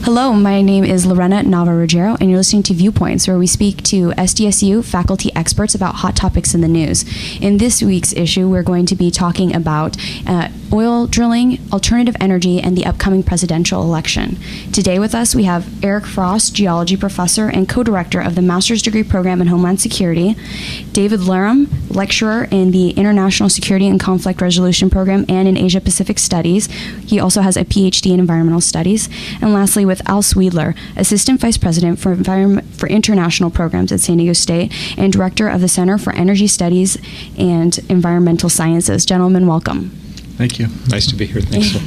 Hello, my name is Lorena Nava-Ruggiero, and you're listening to ViewPoints, where we speak to SDSU faculty experts about hot topics in the news. In this week's issue, we're going to be talking about oil drilling, alternative energy, and the upcoming presidential election. Today with us, we have Eric Frost, geology professor and co-director of the master's degree program in Homeland Security, David Laram, lecturer in the International Security and Conflict Resolution program and in Asia Pacific Studies. He also has a PhD in environmental studies. And lastly, with Al Sweedler, assistant vice president for international programs at San Diego State and director of the Center for Energy Studies and Environmental Sciences. Gentlemen, welcome. Thank you. Nice to be here. Thanks.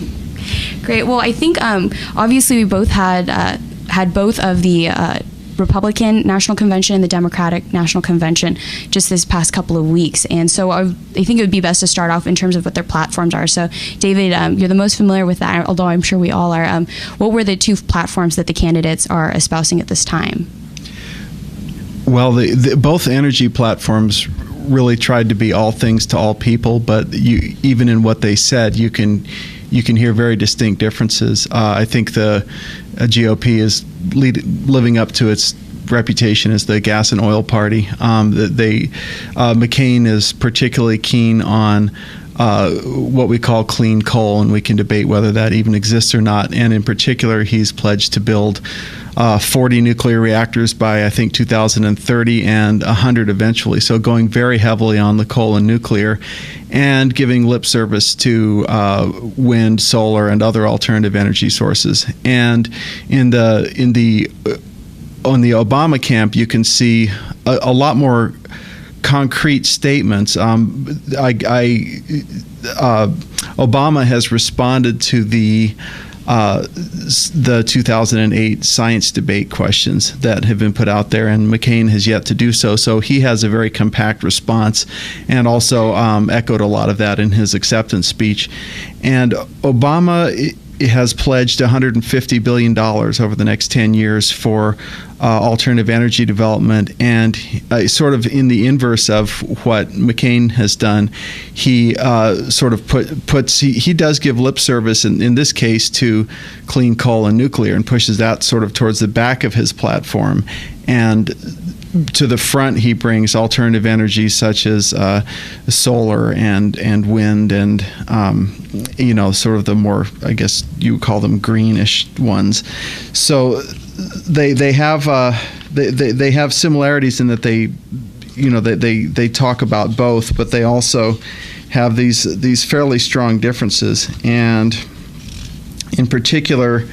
Great. Well, I think obviously we both had both of the Republican National Convention and the Democratic National Convention just this past couple of weeks. And so I think it would be best to start off in terms of what their platforms are. So David, you're the most familiar with that, although I'm sure we all are. What were the two platforms that the candidates are espousing at this time? Well, both energy platforms really tried to be all things to all people, but even in what they said, you can hear very distinct differences. I think the GOP is living up to its reputation as the gas and oil party. McCain is particularly keen on what we call clean coal, and we can debate whether that even exists or not. And in particular, he's pledged to build 40 nuclear reactors by, I think, 2030 and 100 eventually. So going very heavily on the coal and nuclear and giving lip service to wind, solar, and other alternative energy sources. And on the Obama camp, you can see a lot more concrete statements. Obama has responded to the 2008 science debate questions that have been put out there, and McCain has yet to do so. So he has a very compact response, and also echoed a lot of that in his acceptance speech. And Obama has pledged $150 billion over the next 10 years for alternative energy development, and sort of in the inverse of what McCain has done, he sort of he does give lip service in this case to clean coal and nuclear, and pushes that sort of towards the back of his platform, and to the front he brings alternative energies such as solar and wind and sort of the more, I guess you would call them, greenish ones. So they have similarities in that they talk about both, but they also have these fairly strong differences. And in particular,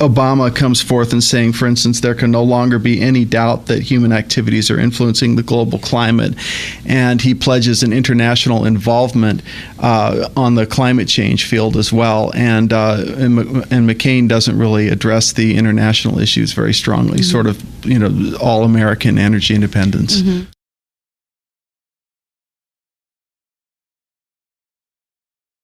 Obama comes forth and saying, for instance, there can no longer be any doubt that human activities are influencing the global climate, and he pledges an international involvement on the climate change field as well. And McCain doesn't really address the international issues very strongly, sort of all American energy independence.